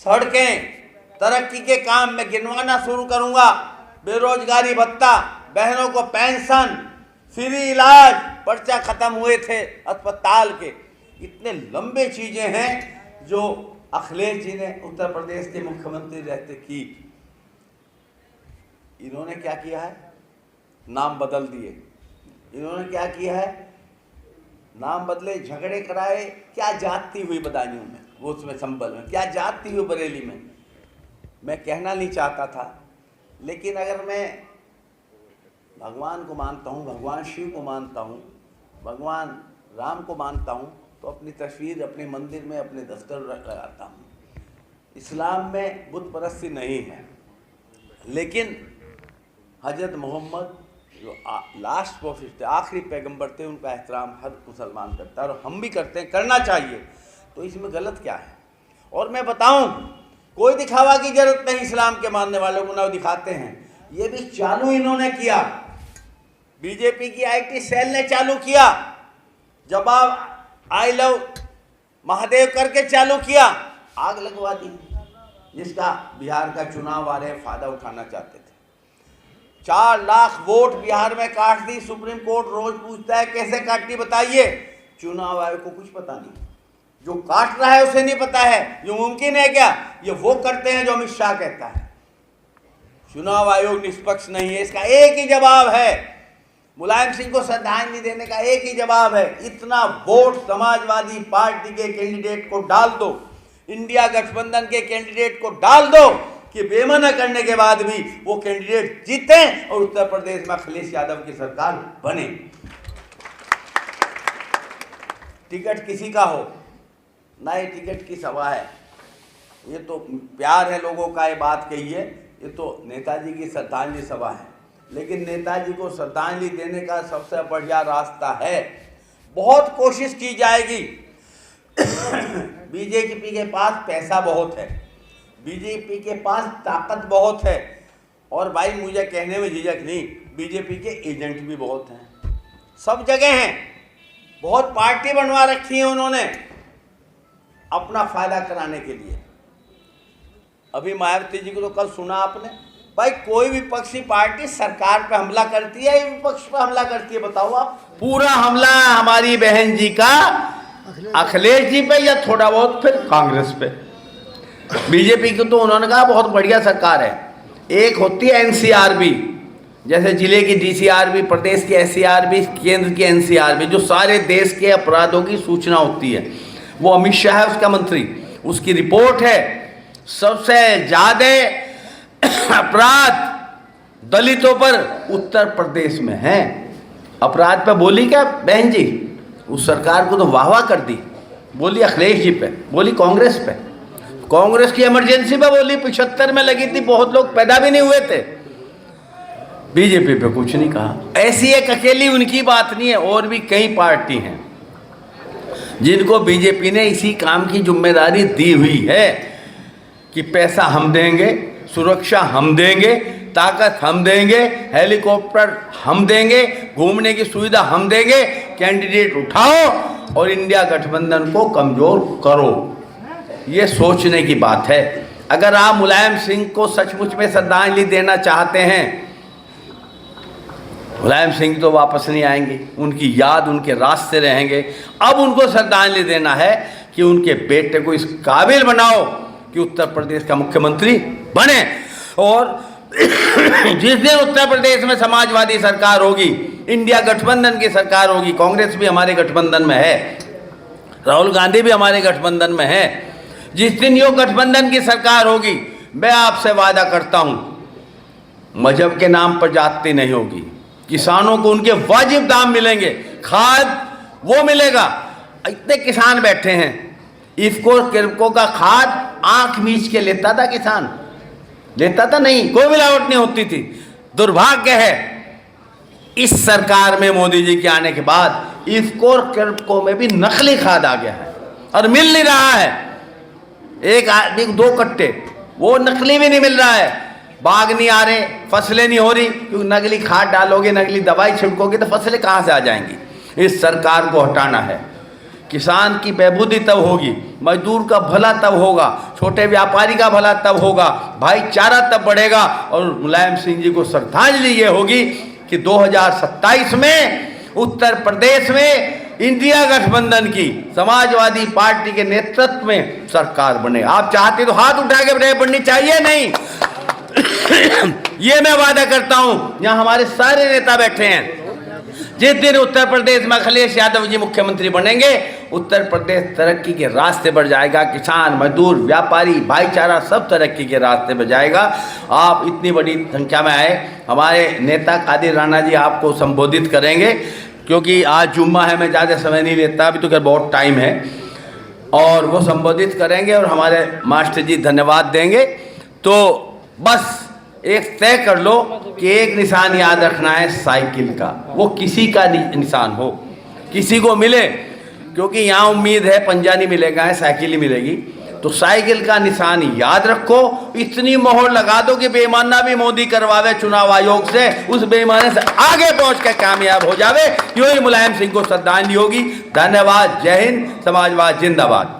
सड़कें, तरक्की के काम मैं गिनवाना शुरू करूंगा। बेरोजगारी भत्ता, बहनों को पेंशन, फ्री इलाज, पर्चा खत्म हुए थे अस्पताल के, इतने लंबे चीजें हैं जो अखिलेश जी ने उत्तर प्रदेश के मुख्यमंत्री रहते की। इन्होंने क्या किया है? नाम बदल दिए। इन्होंने क्या किया है? नाम बदले, झगड़े कराए। क्या जात थी हुई बदायूं में, वो उसमें संभल में, क्या जात थी हुई बरेली में, मैं कहना नहीं चाहता था। लेकिन अगर मैं भगवान को मानता हूँ, भगवान शिव को मानता हूँ, भगवान राम को मानता हूँ, तो अपनी तस्वीर अपने मंदिर में अपने दफ्तर लगाता हूँ। इस्लाम में बुत परस्ती नहीं है, लेकिन हजरत मोहम्मद जो लास्ट प्रोफेट थे, आखिरी पैगंबर थे, उनका एहतराम हर मुसलमान करता है और हम भी करते हैं, करना चाहिए। तो इसमें गलत क्या है? और मैं बताऊं, कोई दिखावा की जरूरत नहीं इस्लाम के मानने वालों को, ना वो दिखाते हैं। ये भी चालू इन्होंने किया, बीजेपी की आईटी सेल ने चालू किया, जवाब आई लव महादेव करके चालू किया, आग लगवा दी, जिसका बिहार का चुनाव वाले फायदा उठाना चाहते थे। 4 लाख वोट बिहार में काट दी। सुप्रीम कोर्ट रोज पूछता है कैसे काटी बताइए, चुनाव आयोग को कुछ पता नहीं, जो काट रहा है उसे नहीं पता है। जो मुमकिन है क्या? ये वो करते हैं जो अमित शाह कहता है। चुनाव आयोग निष्पक्ष नहीं है, इसका एक ही जवाब है। मुलायम सिंह को श्रद्धांजलि देने का एक ही जवाब है, इतना वोट समाजवादी पार्टी के कैंडिडेट को डाल दो, इंडिया गठबंधन के कैंडिडेट को डाल दो, कि बेमना करने के बाद भी वो कैंडिडेट जीते और उत्तर प्रदेश में अखिलेश यादव की सरकार बने। टिकट किसी का हो, नए टिकट की सभा है, ये तो प्यार है लोगों का, ये बात कही है, ये तो नेताजी की श्रद्धांजलि सभा है। लेकिन नेताजी को श्रद्धांजलि देने का सबसे बढ़िया रास्ता है, बहुत कोशिश की जाएगी। बीजेपी के पास पैसा बहुत है, बीजेपी के पास ताकत बहुत है, और भाई मुझे कहने में झिझक नहीं, बीजेपी के एजेंट भी बहुत हैं, सब जगह हैं, बहुत पार्टी बनवा रखी है उन्होंने अपना फायदा कराने के लिए। अभी मायावती जी को तो कल सुना आपने, भाई कोई विपक्षी पार्टी सरकार पे हमला करती है या विपक्ष पे हमला करती है, बताओ आप? पूरा हमला हमारी बहन जी का अखिलेश जी पे, या थोड़ा बहुत फिर कांग्रेस पे। बीजेपी को तो उन्होंने कहा बहुत बढ़िया सरकार है। एक होती है एनसीआरबी, जैसे जिले की डीसीआरबी, प्रदेश की एससीआरबी, केंद्र की एनसीआरबी, जो सारे देश के अपराधों की सूचना होती है, वो अमित शाह है उसका मंत्री, उसकी रिपोर्ट है। सबसे ज्यादा अपराध दलितों पर उत्तर प्रदेश में है। अपराध पे बोली क्या बहन जी? उस सरकार को तो वाह वाह कर दी, बोली अखिलेश जी पे, बोली कांग्रेस पे, कांग्रेस की इमरजेंसी पे बोली, 75 में लगी थी, बहुत लोग पैदा भी नहीं हुए थे। बीजेपी पे कुछ नहीं कहा। ऐसी एक अकेली उनकी बात नहीं है, और भी कई पार्टी हैं जिनको बीजेपी ने इसी काम की जिम्मेदारी दी हुई है कि पैसा हम देंगे, सुरक्षा हम देंगे, ताकत हम देंगे, हेलीकॉप्टर हम देंगे, घूमने की सुविधा हम देंगे, कैंडिडेट उठाओ और इंडिया गठबंधन को कमजोर करो। ये सोचने की बात है। अगर आप मुलायम सिंह को सचमुच में श्रद्धांजलि देना चाहते हैं, मुलायम सिंह तो वापस नहीं आएंगे, उनकी याद उनके रास्ते रहेंगे। अब उनको श्रद्धांजलि देना है कि उनके बेटे को इस काबिल बनाओ कि उत्तर प्रदेश का मुख्यमंत्री बने। और जिस दिन उत्तर प्रदेश में समाजवादी सरकार होगी, इंडिया गठबंधन की सरकार होगी, कांग्रेस भी हमारे गठबंधन में है, राहुल गांधी भी हमारे गठबंधन में है, जिस दिन यो गठबंधन की सरकार होगी, मैं आपसे वादा करता हूं, मजहब के नाम पर जाति नहीं होगी, किसानों को उनके वाजिब दाम मिलेंगे, खाद वो मिलेगा। इतने किसान बैठे हैं, इफ्को का खाद आंख मीच के लेता था किसान, लेता था नहीं, कोई मिलावट नहीं होती थी। दुर्भाग्य है इस सरकार में मोदी जी के आने के बाद इफ्को में भी नकली खाद आ गया है और मिल नहीं रहा है। एक आदमी 2 कट्टे, वो नकली भी नहीं मिल रहा है, बाग नहीं आ रहे, फसलें नहीं हो रही, क्योंकि नकली खाद डालोगे, नकली दवाई छिड़कोगे तो फसलें कहाँ से आ जाएंगी। इस सरकार को हटाना है, किसान की बहबूदी तब होगी, मजदूर का भला तब होगा, छोटे व्यापारी का भला तब होगा, भाईचारा तब बढ़ेगा। और मुलायम सिंह जी को श्रद्धांजलि ये होगी कि 2027 में उत्तर प्रदेश में इंडिया गठबंधन की समाजवादी पार्टी के नेतृत्व में सरकार बने। आप चाहते तो हाथ उठा के बढ़नी चाहिए, नहीं ये मैं वादा करता हूं। यहां हमारे सारे नेता बैठे हैं, जिस दिन उत्तर प्रदेश में अखिलेश यादव जी मुख्यमंत्री बनेंगे, उत्तर प्रदेश तरक्की के रास्ते पर जाएगा। किसान, मजदूर, व्यापारी, भाईचारा सब तरक्की के रास्ते पर जाएगा। आप इतनी बड़ी संख्या में आए, हमारे नेता कादिर राणा जी आपको संबोधित करेंगे, क्योंकि आज जुम्मा है, मैं ज़्यादा समय नहीं लेता, अभी तो बहुत टाइम है, और वो संबोधित करेंगे और हमारे मास्टर जी धन्यवाद देंगे। तो बस एक तय कर लो कि एक निशान याद रखना है साइकिल का, वो किसी का निशान हो, किसी को मिले, क्योंकि यहाँ उम्मीद है पंजा नहीं मिलेगा, साइकिल ही मिलेगी। तो साइकिल का निशान याद रखो, इतनी मोहर लगा दो कि बेईमाना भी मोदी करवावे चुनाव आयोग से, उस बेईमाने से आगे पहुंच कर कामयाब हो जावे। यूं ही मुलायम सिंह को श्रद्धांजलि होगी। धन्यवाद। जय हिंद। समाजवाद जिंदाबाद।